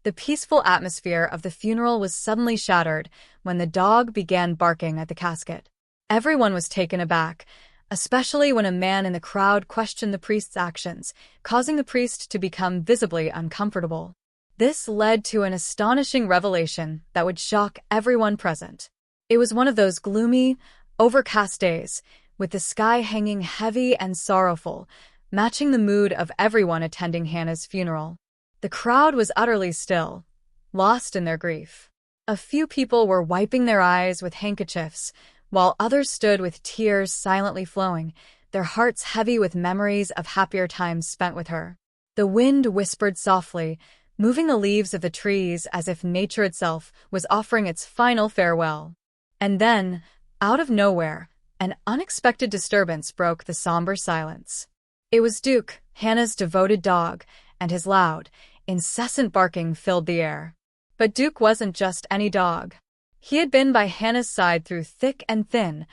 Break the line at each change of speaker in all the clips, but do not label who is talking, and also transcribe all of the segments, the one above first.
The peaceful atmosphere of the funeral was suddenly shattered when the dog began barking at the casket. Everyone was taken aback, especially when a man in the crowd questioned the priest's actions, causing the priest to become visibly uncomfortable. This led to an astonishing revelation that would shock everyone present. It was one of those gloomy, overcast days, with the sky hanging heavy and sorrowful, matching the mood of everyone attending Hannah's funeral. The crowd was utterly still, lost in their grief. A few people were wiping their eyes with handkerchiefs, while others stood with tears silently flowing, their hearts heavy with memories of happier times spent with her. The wind whispered softly, moving the leaves of the trees as if nature itself was offering its final farewell. And then, out of nowhere, an unexpected disturbance broke the somber silence. It was Duke, Hannah's devoted dog, and his loud, incessant barking filled the air. But Duke wasn't just any dog. He had been by Hannah's side through thick and thin,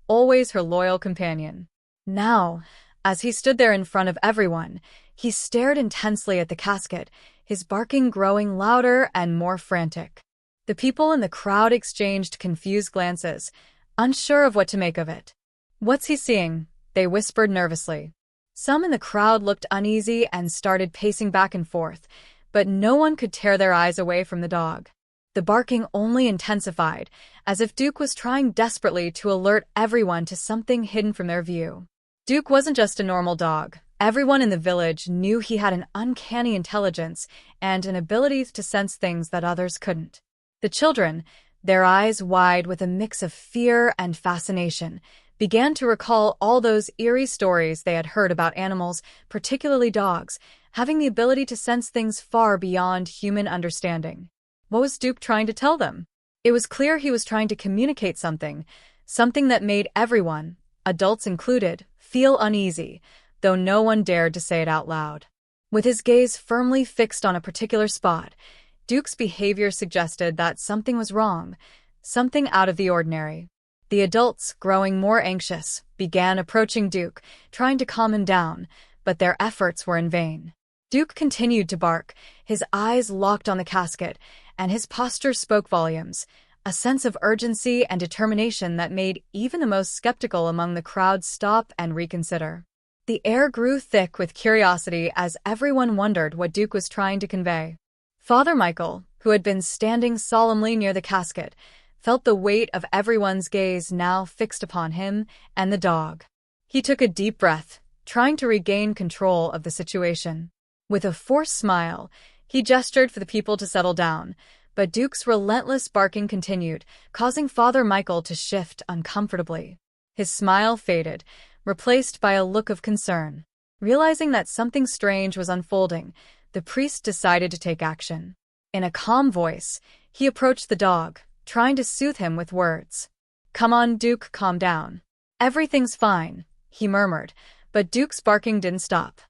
always her loyal companion. Now, as he stood there in front of everyone, he stared intensely at the casket, his barking growing louder and more frantic. The people in the crowd exchanged confused glances, unsure of what to make of it. "What's he seeing?" they whispered nervously. Some in the crowd looked uneasy and started pacing back and forth, but no one could tear their eyes away from the dog. The barking only intensified, as if Duke was trying desperately to alert everyone to something hidden from their view. Duke wasn't just a normal dog. Everyone in the village knew he had an uncanny intelligence and an ability to sense things that others couldn't. The children, their eyes wide with a mix of fear and fascination, began to recall all those eerie stories they had heard about animals, particularly dogs, having the ability to sense things far beyond human understanding. What was Duke trying to tell them? It was clear he was trying to communicate something that made everyone, adults included, feel uneasy, though no one dared to say it out loud. With his gaze firmly fixed on a particular spot, Duke's behavior suggested that something was wrong, something out of the ordinary. The adults, growing more anxious, began approaching Duke, trying to calm him down, but their efforts were in vain. Duke continued to bark, his eyes locked on the casket, and his posture spoke volumes, a sense of urgency and determination that made even the most skeptical among the crowd stop and reconsider. The air grew thick with curiosity as everyone wondered what Duke was trying to convey. Father Michael, who had been standing solemnly near the casket, felt the weight of everyone's gaze now fixed upon him and the dog. He took a deep breath, trying to regain control of the situation. With a forced smile, he gestured for the people to settle down, but Duke's relentless barking continued, causing Father Michael to shift uncomfortably. His smile faded, replaced by a look of concern. Realizing that something strange was unfolding, the priest decided to take action. In a calm voice, he approached the dog, trying to soothe him with words. "Come on, Duke, calm down. Everything's fine," he murmured, but Duke's barking didn't stop.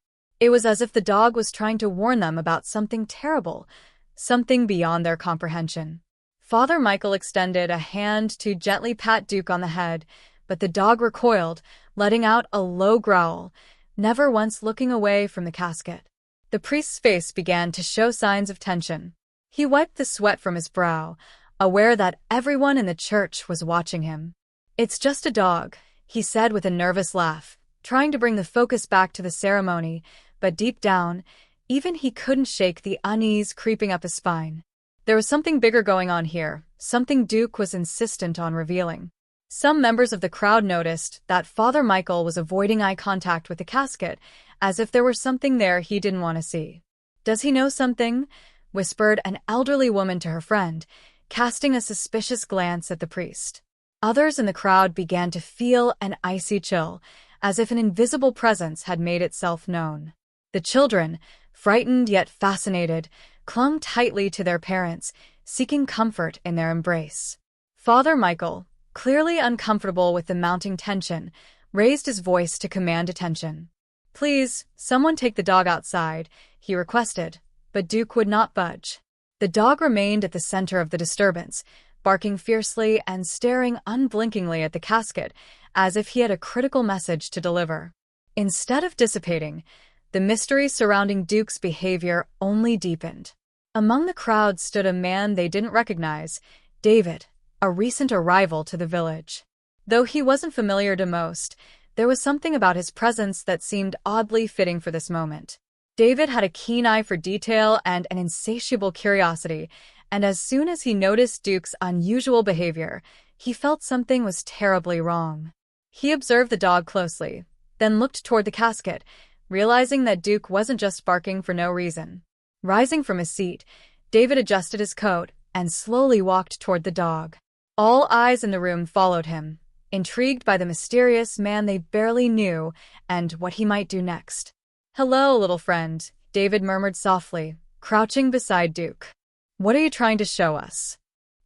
It was as if the dog was trying to warn them about something terrible, something beyond their comprehension. Father Michael extended a hand to gently pat Duke on the head, but the dog recoiled, letting out a low growl, never once looking away from the casket. The priest's face began to show signs of tension. He wiped the sweat from his brow, aware that everyone in the church was watching him. "It's just a dog," he said with a nervous laugh, trying to bring the focus back to the ceremony, but deep down, even he couldn't shake the unease creeping up his spine. There was something bigger going on here, something Duke was insistent on revealing. Some members of the crowd noticed that Father Michael was avoiding eye contact with the casket, as if there were something there he didn't want to see. "Does he know something?" whispered an elderly woman to her friend, casting a suspicious glance at the priest. Others in the crowd began to feel an icy chill, as if an invisible presence had made itself known. The children, frightened yet fascinated, clung tightly to their parents, seeking comfort in their embrace. Father Michael, clearly uncomfortable with the mounting tension, raised his voice to command attention. "Please, someone take the dog outside," he requested, but Duke would not budge. The dog remained at the center of the disturbance, barking fiercely and staring unblinkingly at the casket, as if he had a critical message to deliver. Instead of dissipating, the mystery surrounding Duke's behavior only deepened. Among the crowd stood a man they didn't recognize, David, a recent arrival to the village. Though he wasn't familiar to most, there was something about his presence that seemed oddly fitting for this moment. David had a keen eye for detail and an insatiable curiosity, and as soon as he noticed Duke's unusual behavior, he felt something was terribly wrong. He observed the dog closely, then looked toward the casket, realizing that Duke wasn't just barking for no reason. Rising from his seat, David adjusted his coat and slowly walked toward the dog. All eyes in the room followed him, intrigued by the mysterious man they barely knew and what he might do next. "Hello, little friend," David murmured softly, crouching beside Duke. "What are you trying to show us?"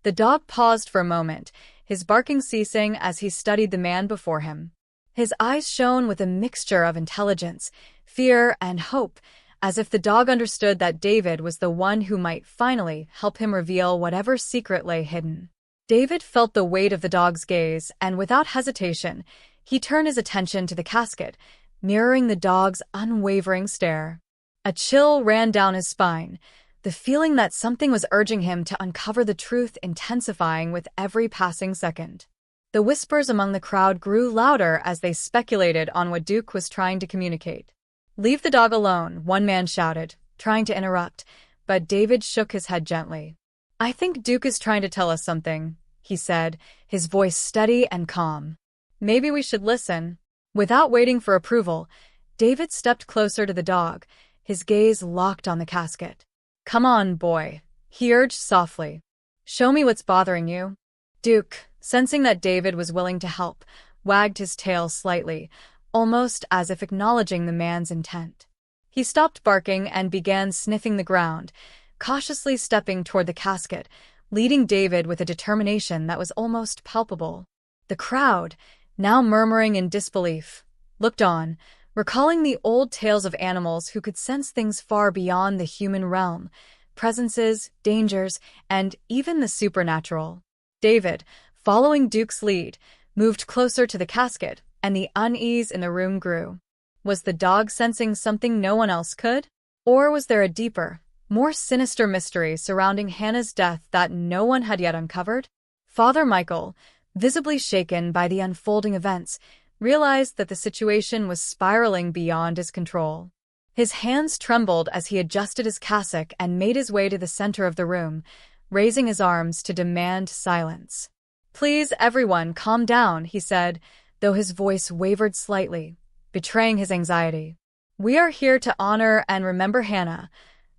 The dog paused for a moment, his barking ceasing as he studied the man before him. His eyes shone with a mixture of intelligence, fear, and hope, as if the dog understood that David was the one who might finally help him reveal whatever secret lay hidden. David felt the weight of the dog's gaze, and without hesitation, he turned his attention to the casket, mirroring the dog's unwavering stare. A chill ran down his spine, the feeling that something was urging him to uncover the truth intensifying with every passing second. The whispers among the crowd grew louder as they speculated on what Duke was trying to communicate. "Leave the dog alone," one man shouted, trying to interrupt, but David shook his head gently. "I think Duke is trying to tell us something," he said, his voice steady and calm. "Maybe we should listen." Without waiting for approval, David stepped closer to the dog, his gaze locked on the casket. "Come on, boy," he urged softly. "Show me what's bothering you." Duke, sensing that David was willing to help, wagged his tail slightly, almost as if acknowledging the man's intent. He stopped barking and began sniffing the ground, cautiously stepping toward the casket, leading David with a determination that was almost palpable. The crowd, now murmuring in disbelief, looked on, recalling the old tales of animals who could sense things far beyond the human realm, presences, dangers, and even the supernatural. David, following Duke's lead, moved closer to the casket, and the unease in the room grew. Was the dog sensing something no one else could? Or was there a deeper, more sinister mystery surrounding Hannah's death that no one had yet uncovered? Father Michael, visibly shaken by the unfolding events, realized that the situation was spiraling beyond his control. His hands trembled as he adjusted his cassock and made his way to the center of the room, raising his arms to demand silence. "Please, everyone, calm down," he said, though his voice wavered slightly, betraying his anxiety. "We are here to honor and remember Hannah,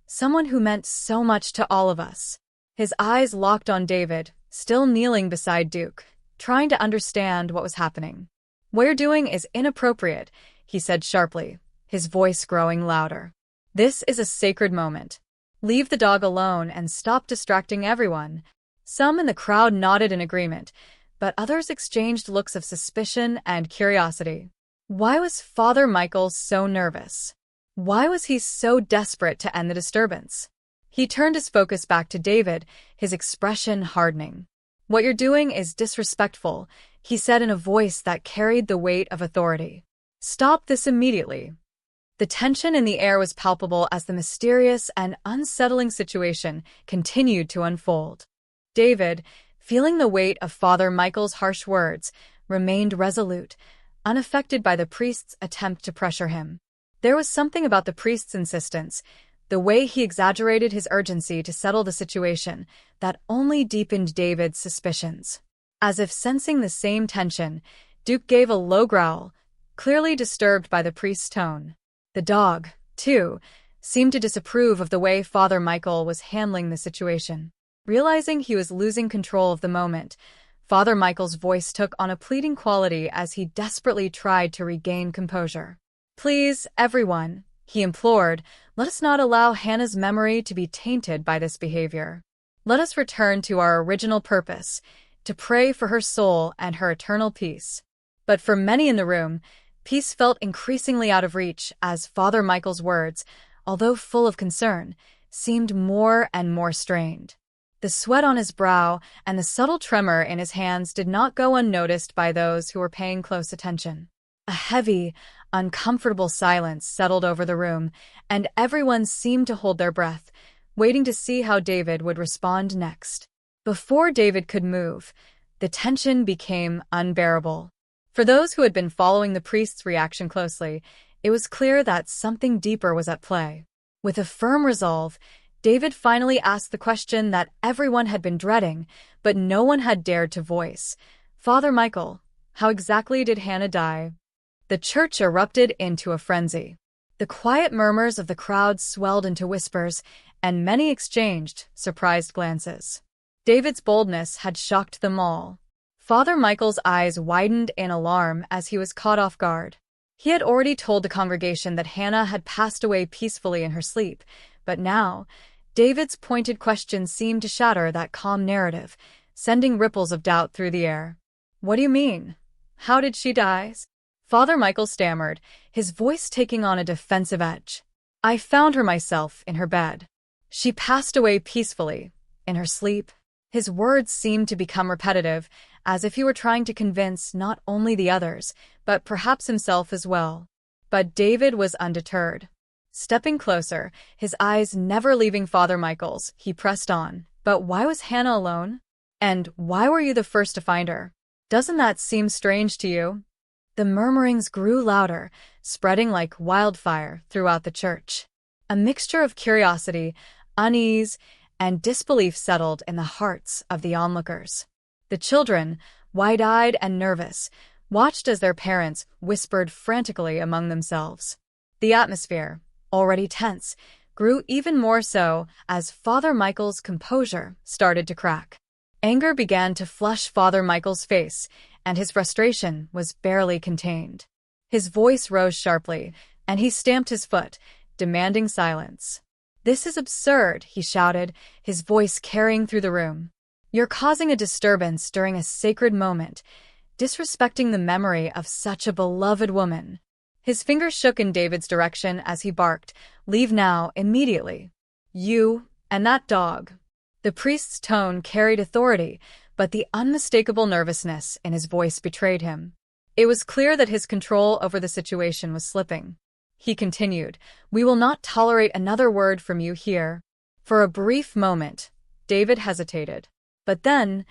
someone who meant so much to all of us." His eyes locked on David, still kneeling beside Duke, trying to understand what was happening. "What you're doing is inappropriate," he said sharply, his voice growing louder. "This is a sacred moment. Leave the dog alone and stop distracting everyone." Some in the crowd nodded in agreement, but others exchanged looks of suspicion and curiosity. Why was Father Michael so nervous? Why was he so desperate to end the disturbance? He turned his focus back to David, his expression hardening. "What you're doing is disrespectful," he said in a voice that carried the weight of authority. "Stop this immediately." The tension in the air was palpable as the mysterious and unsettling situation continued to unfold. David, feeling the weight of Father Michael's harsh words, remained resolute, unaffected by the priest's attempt to pressure him. There was something about the priest's insistence, the way he exaggerated his urgency to settle the situation, that only deepened David's suspicions. As if sensing the same tension, Duke gave a low growl, clearly disturbed by the priest's tone. The dog, too, seemed to disapprove of the way Father Michael was handling the situation. Realizing he was losing control of the moment, Father Michael's voice took on a pleading quality as he desperately tried to regain composure. "Please, everyone," he implored, "let us not allow Hannah's memory to be tainted by this behavior. Let us return to our original purpose, to pray for her soul and her eternal peace." But for many in the room, peace felt increasingly out of reach as Father Michael's words, although full of concern, seemed more and more strained. The sweat on his brow and the subtle tremor in his hands did not go unnoticed by those who were paying close attention. A heavy, uncomfortable silence settled over the room, and everyone seemed to hold their breath, waiting to see how David would respond next. Before David could move, the tension became unbearable. For those who had been following the priest's reaction closely, it was clear that something deeper was at play. With a firm resolve, David finally asked the question that everyone had been dreading, but no one had dared to voice. "Father Michael, how exactly did Hannah die?" The church erupted into a frenzy. The quiet murmurs of the crowd swelled into whispers, and many exchanged surprised glances. David's boldness had shocked them all. Father Michael's eyes widened in alarm as he was caught off guard. He had already told the congregation that Hannah had passed away peacefully in her sleep, but now, David's pointed question seemed to shatter that calm narrative, sending ripples of doubt through the air. "What do you mean? How did she die?" Father Michael stammered, his voice taking on a defensive edge. "I found her myself in her bed. She passed away peacefully, in her sleep." His words seemed to become repetitive, as if he were trying to convince not only the others, but perhaps himself as well. But David was undeterred. Stepping closer, his eyes never leaving Father Michael's, he pressed on. "But why was Hannah alone? And why were you the first to find her? Doesn't that seem strange to you?" The murmurings grew louder, spreading like wildfire throughout the church. A mixture of curiosity, unease, and disbelief settled in the hearts of the onlookers. The children, wide-eyed and nervous, watched as their parents whispered frantically among themselves. The atmosphere, already tense, grew even more so as Father Michael's composure started to crack. Anger began to flush Father Michael's face, and his frustration was barely contained. His voice rose sharply, and he stamped his foot, demanding silence. "This is absurd," he shouted, his voice carrying through the room. "You're causing a disturbance during a sacred moment, disrespecting the memory of such a beloved woman." His fingers shook in David's direction as he barked, "Leave now, immediately. You and that dog." The priest's tone carried authority, but the unmistakable nervousness in his voice betrayed him. It was clear that his control over the situation was slipping. He continued, "We will not tolerate another word from you here." For a brief moment, David hesitated. But then,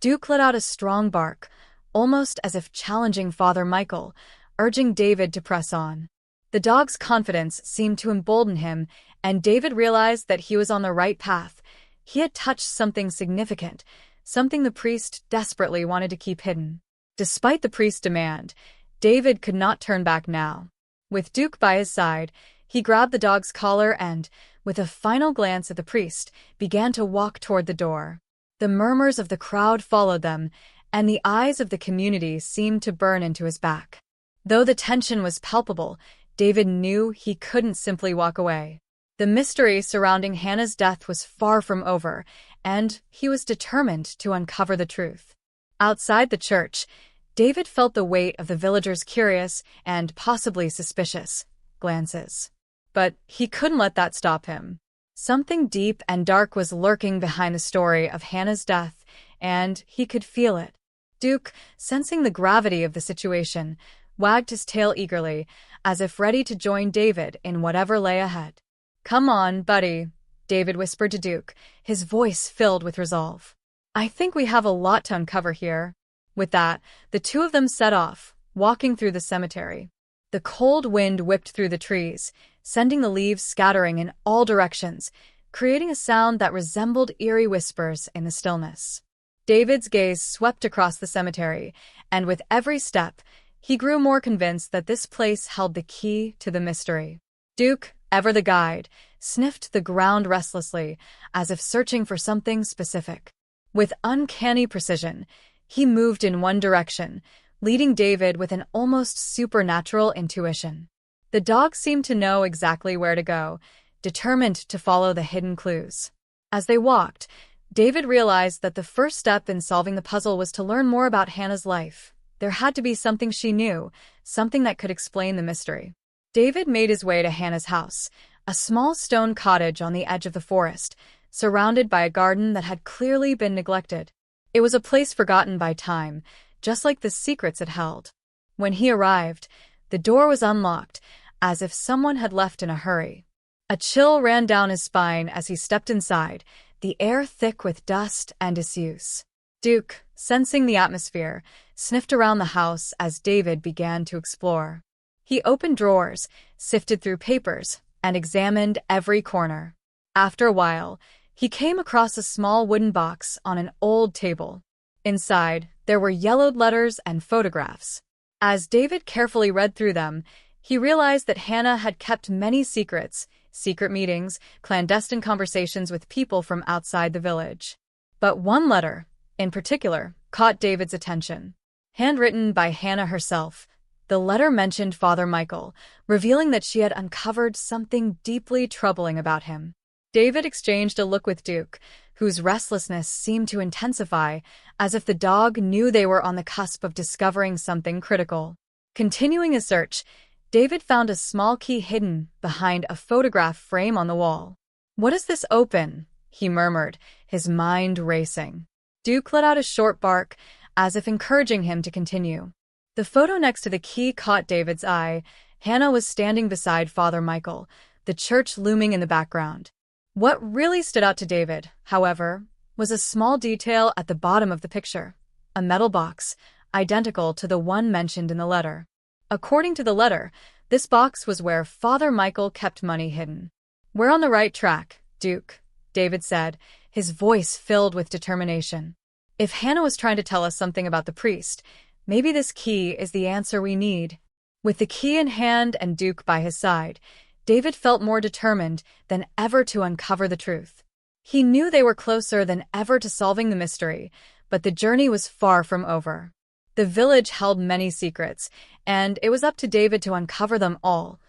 Duke let out a strong bark, almost as if challenging Father Michael, urging David to press on. The dog's confidence seemed to embolden him, and David realized that he was on the right path. He had touched something significant, something the priest desperately wanted to keep hidden. Despite the priest's demand, David could not turn back now. With Duke by his side, he grabbed the dog's collar and, with a final glance at the priest, began to walk toward the door. The murmurs of the crowd followed them, and the eyes of the community seemed to burn into his back. Though the tension was palpable, David knew he couldn't simply walk away. The mystery surrounding Hannah's death was far from over, and he was determined to uncover the truth. Outside the church, David felt the weight of the villagers' curious and possibly suspicious glances. But he couldn't let that stop him. Something deep and dark was lurking behind the story of Hannah's death, and he could feel it. Duke, sensing the gravity of the situation, wagged his tail eagerly, as if ready to join David in whatever lay ahead. "Come on, buddy," David whispered to Duke, his voice filled with resolve. "I think we have a lot to uncover here." With that, the two of them set off, walking through the cemetery. The cold wind whipped through the trees, sending the leaves scattering in all directions, creating a sound that resembled eerie whispers in the stillness. David's gaze swept across the cemetery, and with every step, he grew more convinced that this place held the key to the mystery. Duke, ever the guide, sniffed the ground restlessly, as if searching for something specific. With uncanny precision, he moved in one direction, leading David with an almost supernatural intuition. The dog seemed to know exactly where to go, determined to follow the hidden clues. As they walked, David realized that the first step in solving the puzzle was to learn more about Hannah's life. There had to be something she knew, something that could explain the mystery. David made his way to Hannah's house, a small stone cottage on the edge of the forest, surrounded by a garden that had clearly been neglected. It was a place forgotten by time, just like the secrets it held. When he arrived, the door was unlocked, as if someone had left in a hurry. A chill ran down his spine as he stepped inside, the air thick with dust and disuse. Duke, sensing the atmosphere, sniffed around the house as David began to explore. He opened drawers, sifted through papers, and examined every corner. After a while, he came across a small wooden box on an old table. Inside, there were yellowed letters and photographs. As David carefully read through them, he realized that Hannah had kept many secrets, secret meetings, clandestine conversations with people from outside the village. But one letter, in particular, caught David's attention. Handwritten by Hannah herself, the letter mentioned Father Michael, revealing that she had uncovered something deeply troubling about him. David exchanged a look with Duke, whose restlessness seemed to intensify, as if the dog knew they were on the cusp of discovering something critical. Continuing his search, David found a small key hidden behind a photograph frame on the wall. "What does this open?" he murmured, his mind racing. Duke let out a short bark, as if encouraging him to continue. The photo next to the key caught David's eye. Hannah was standing beside Father Michael, the church looming in the background. What really stood out to David, however, was a small detail at the bottom of the picture, a metal box, identical to the one mentioned in the letter. According to the letter, this box was where Father Michael kept money hidden. "We're on the right track, Duke," David said, his voice filled with determination. "If Hannah was trying to tell us something about the priest, maybe this key is the answer we need." With the key in hand and Duke by his side, David felt more determined than ever to uncover the truth. He knew they were closer than ever to solving the mystery, but the journey was far from over. The village held many secrets, and it was up to David to uncover them all.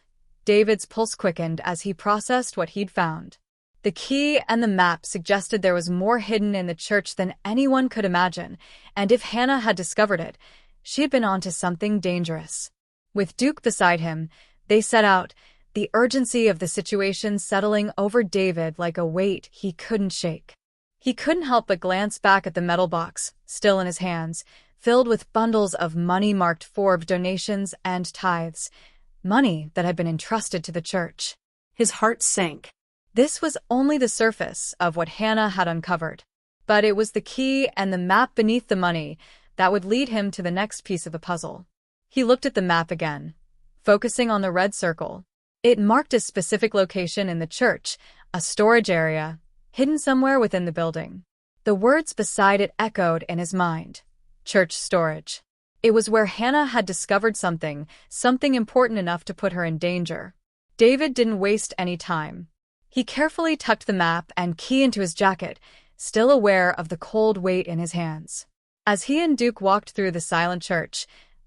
David's pulse quickened as he processed what he'd found. The key and the map suggested there was more hidden in the church than anyone could imagine, and if Hannah had discovered it, she had been onto something dangerous. With Duke beside him, they set out, the urgency of the situation settling over David like a weight he couldn't shake. He couldn't help but glance back at the metal box, still in his hands, filled with bundles of money marked for donations and tithes, money that had been entrusted to the church. His heart sank. This was only the surface of what Hannah had uncovered. But it was the key and the map beneath the money that would lead him to the next piece of the puzzle. He looked at the map again, focusing on the red circle. It marked a specific location in the church, a storage area, hidden somewhere within the building. The words beside it echoed in his mind. Church storage. It was where Hannah had discovered something important enough to put her in danger. David didn't waste any time. He carefully tucked the map and key into his jacket, still aware of the cold weight in his hands. As he and Duke walked through the silent church,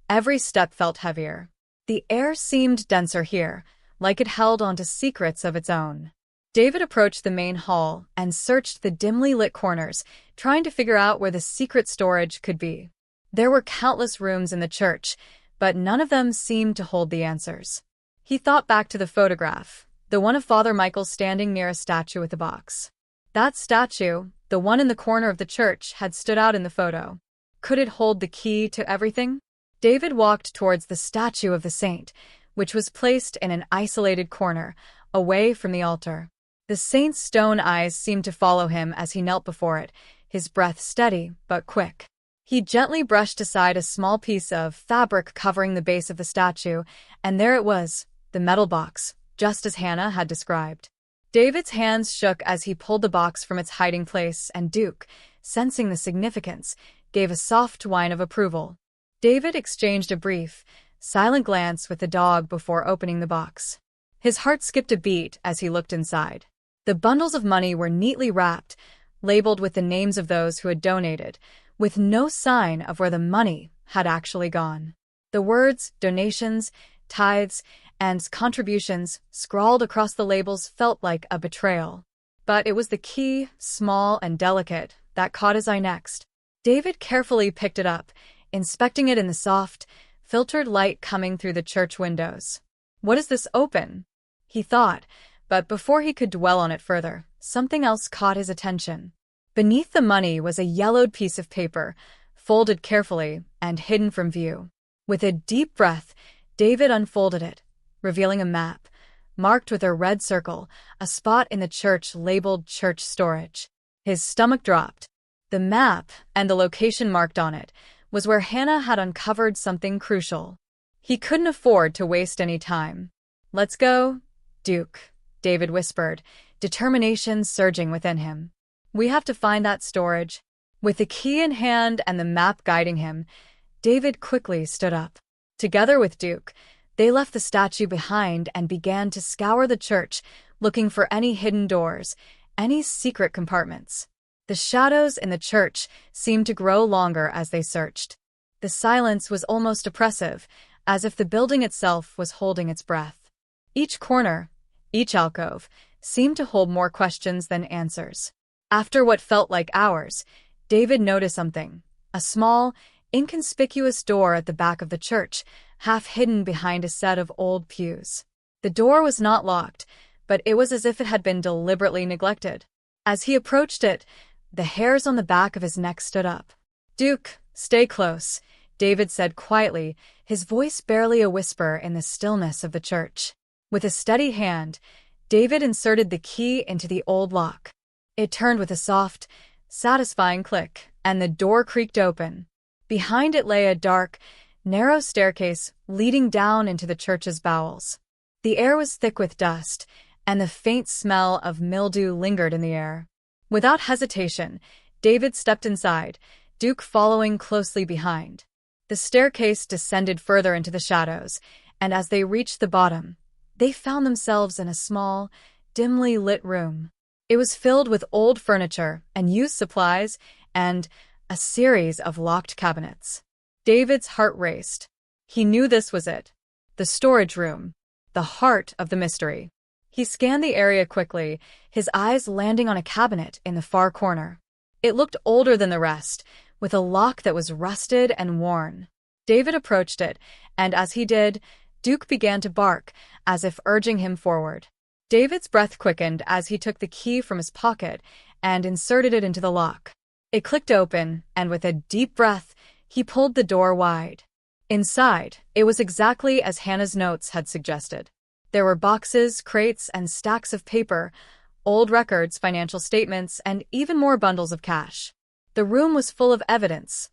every step felt heavier. The air seemed denser here, like it held onto secrets of its own. David approached the main hall and searched the dimly lit corners, trying to figure out where the secret storage could be. There were countless rooms in the church, but none of them seemed to hold the answers. He thought back to the photograph, the one of Father Michael standing near a statue with a box. That statue, the one in the corner of the church, had stood out in the photo. Could it hold the key to everything? David walked towards the statue of the saint, which was placed in an isolated corner, away from the altar. The saint's stone eyes seemed to follow him as he knelt before it, his breath steady but quick. He gently brushed aside a small piece of fabric covering the base of the statue, and there it was, the metal box, just as Hannah had described. David's hands shook as he pulled the box from its hiding place, and Duke, sensing the significance, gave a soft whine of approval. David exchanged a brief, silent glance with the dog before opening the box. His heart skipped a beat as he looked inside. The bundles of money were neatly wrapped, labeled with the names of those who had donated, with no sign of where the money had actually gone. The words, donations, tithes, and contributions scrawled across the labels felt like a betrayal. But it was the key, small and delicate, that caught his eye next. David carefully picked it up, inspecting it in the soft, filtered light coming through the church windows. "What does this open?" he thought, but before he could dwell on it further, something else caught his attention. Beneath the money was a yellowed piece of paper, folded carefully and hidden from view. With a deep breath, David unfolded it, revealing a map, marked with a red circle, a spot in the church labeled church storage. His stomach dropped. The map, and the location marked on it, was where Hannah had uncovered something crucial. He couldn't afford to waste any time. "Let's go, Duke," David whispered, determination surging within him. "We have to find that storage." With the key in hand and the map guiding him, David quickly stood up. Together with Duke, they left the statue behind and began to scour the church, looking for any hidden doors, any secret compartments. The shadows in the church seemed to grow longer as they searched. The silence was almost oppressive, as if the building itself was holding its breath. Each corner, each alcove, seemed to hold more questions than answers. After what felt like hours, David noticed something, a small, inconspicuous door at the back of the church, half hidden behind a set of old pews. The door was not locked, but it was as if it had been deliberately neglected. As he approached it, the hairs on the back of his neck stood up. "Duke, stay close," David said quietly, his voice barely a whisper in the stillness of the church. With a steady hand, David inserted the key into the old lock. It turned with a soft, satisfying click, and the door creaked open. Behind it lay a dark, narrow staircase leading down into the church's bowels. The air was thick with dust, and the faint smell of mildew lingered in the air. Without hesitation, David stepped inside, Duke following closely behind. The staircase descended further into the shadows, and as they reached the bottom, they found themselves in a small, dimly lit room. It was filled with old furniture and used supplies and a series of locked cabinets. David's heart raced. He knew this was it. The storage room. The heart of the mystery. He scanned the area quickly, his eyes landing on a cabinet in the far corner. It looked older than the rest, with a lock that was rusted and worn. David approached it, and as he did, Duke began to bark, as if urging him forward. David's breath quickened as he took the key from his pocket and inserted it into the lock. It clicked open, and with a deep breath, he pulled the door wide. Inside, it was exactly as Hannah's notes had suggested. There were boxes, crates, and stacks of paper, old records, financial statements, and even more bundles of cash. The room was full of evidence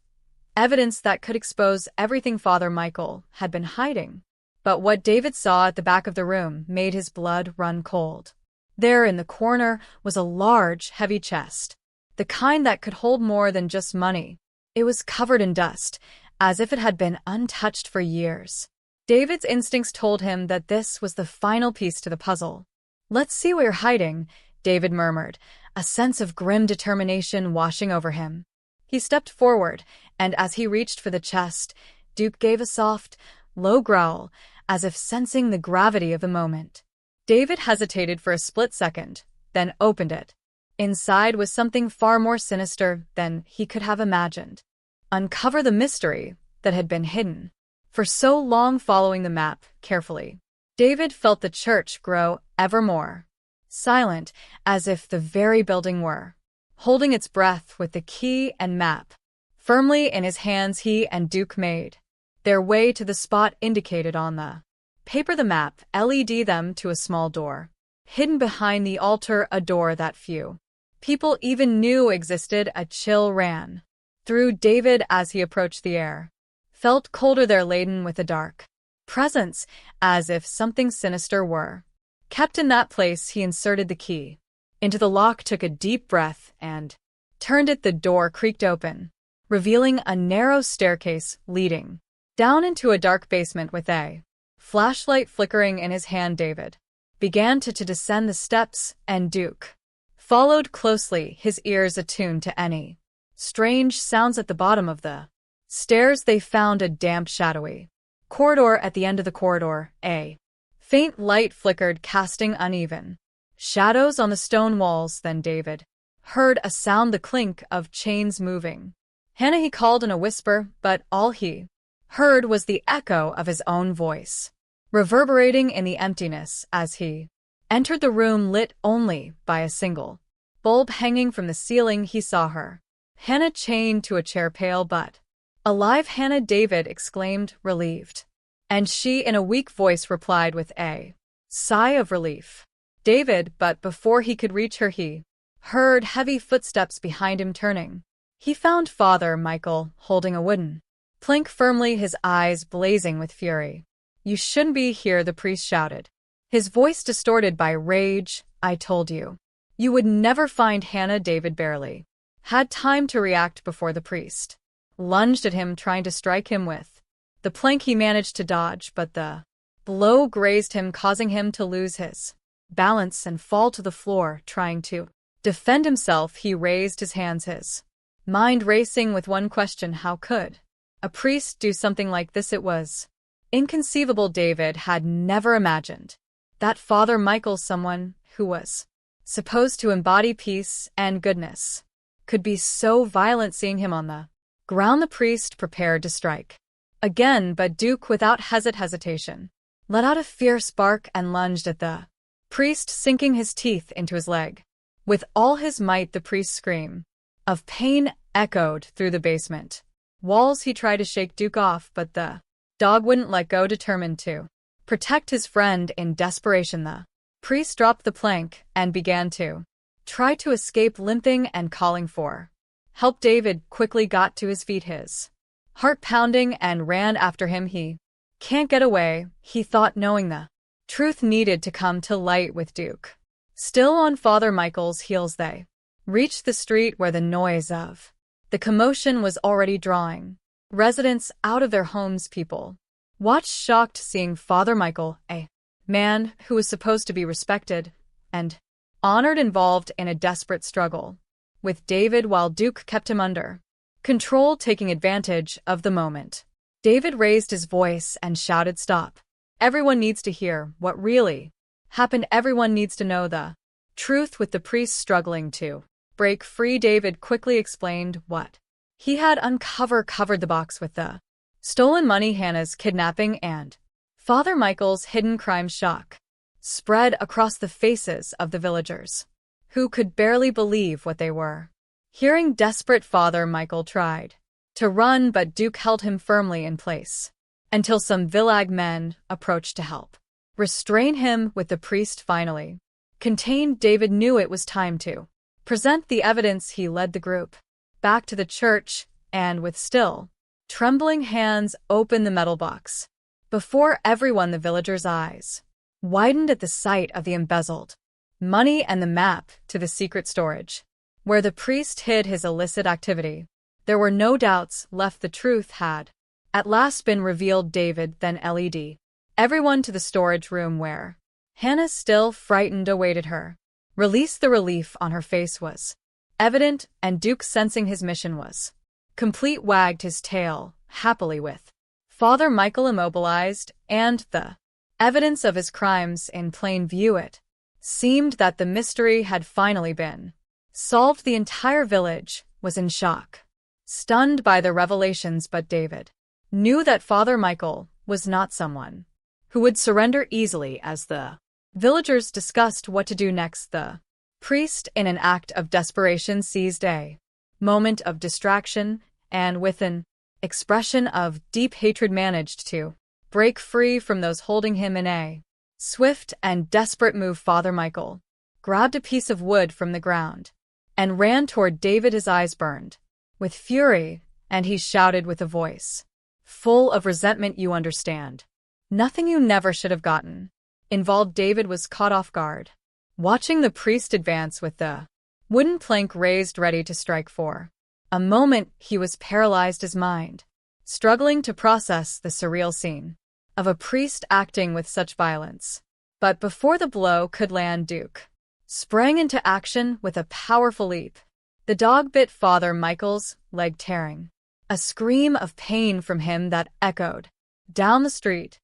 that could expose everything Father Michael had been hiding. But what David saw at the back of the room made his blood run cold. There in the corner was a large, heavy chest. The kind that could hold more than just money. It was covered in dust, as if it had been untouched for years. David's instincts told him that this was the final piece to the puzzle. "Let's see what you're hiding," David murmured, a sense of grim determination washing over him. He stepped forward, and as he reached for the chest, Duke gave a soft, low growl, as if sensing the gravity of the moment. David hesitated for a split second, then opened it. Inside was something far more sinister than he could have imagined. Uncover the mystery that had been hidden. For so long following the map carefully, David felt the church grow ever more silent, as if the very building were holding its breath. With the key and map firmly in his hands, he and Duke made their way to the spot indicated on the paper. The map led them to a small door, hidden behind the altar, a door that few people even knew existed. A chill ran through David as he approached. The air felt colder there, laden with a dark presence, as if something sinister were kept in that place. He inserted the key into the lock, took a deep breath, and turned it. The door creaked open, revealing a narrow staircase leading down into a dark basement. With a flashlight flickering in his hand, David began to descend the steps, and Duke followed closely, his ears attuned to any strange sounds at the bottom of the stairs. They found a damp, shadowy corridor. At the end of the corridor, a faint light flickered, casting uneven shadows on the stone walls. Then David heard a sound, the clink of chains moving. "Hannah," he called in a whisper, but all he heard was the echo of his own voice, reverberating in the emptiness as he entered the room, lit only by a single bulb hanging from the ceiling. He saw her, Hannah, chained to a chair, pale but alive. "Hannah," David exclaimed, relieved. And she, in a weak voice, replied with a Sigh of relief. David, but before he could reach her he heard heavy footsteps behind him turning. He found Father Michael holding a wooden plank firmly, his eyes blazing with fury. "You shouldn't be here," the priest shouted, his voice distorted by rage. "I told you. You would never find Hannah." David barely had time to react before the priest lunged at him, trying to strike him with the plank. He managed to dodge, but the blow grazed him, causing him to lose his balance and fall to the floor. Trying to defend himself, he raised his hands, his mind racing with one question: how could a priest do something like this? It was inconceivable. David had never imagined that Father Michael, someone who was supposed to embody peace and goodness, could be so violent. Seeing him on the ground, the priest prepared to strike again, but Duke, without hesitation, let out a fierce bark and lunged at the priest, sinking his teeth into his leg. With all his might, the priest's scream of pain echoed through the basement walls. He tried to shake Duke off, but the dog wouldn't let go. Determined to protect his friend in desperation, the priest dropped the plank and began to try to escape, limping and calling for help. David quickly got to his feet, his heart pounding, and ran after him. He can't get away, he thought, knowing the truth needed to come to light. With Duke still on Father Michael's heels, they reached the street where the noise of the commotion was already drawing residents out of their homes. People watched, shocked, seeing Father Michael, a man who was supposed to be respected and honored, involved in a desperate struggle with David, while Duke kept him under control, taking advantage of the moment. David raised his voice and shouted, "Stop. Everyone needs to hear what really happened. Everyone needs to know the truth." With the priest struggling to break free, David quickly explained what he had covered the box with the stolen money, Hannah's kidnapping, and Father Michael's hidden crime. Shock spread across the faces of the villagers, who could barely believe what they were hearing. Desperate, Father Michael tried to run, but Duke held him firmly in place until some village men approached to help restrain him. With the priest finally contained, David knew it was time to present the evidence. He led the group back to the church and, with still trembling hands, opened the metal box before everyone. The villagers' eyes widened at the sight of the embezzled money and the map to the secret storage where the priest hid his illicit activity. There were no doubts left. The truth had at last been revealed. David then led everyone to the storage room where Hannah, still frightened, awaited her release. The relief on her face was evident, and Duke, sensing his mission was complete, wagged his tail happily. With Father Michael immobilized and the evidence of his crimes in plain view, it seemed that the mystery had finally been solved. The entire village was in shock, stunned by the revelations, but David knew that Father Michael was not someone who would surrender easily. As the villagers discussed what to do next, the priest, in an act of desperation, seized a moment of distraction and, with an expression of deep hatred, managed to break free from those holding him. In a swift and desperate move, Father Michael grabbed a piece of wood from the ground and ran toward David. His eyes burned with fury, and he shouted with a voice full of resentment, "You understand nothing. You never should have gotten involved." David was caught off guard, watching the priest advance with the wooden plank raised, ready to strike. For a moment, he was paralyzed, his mind struggling to process the surreal scene of a priest acting with such violence. But before the blow could land, Duke sprang into action with a powerful leap. The dog bit Father Michael's leg, tearing a scream of pain from him that echoed down the street.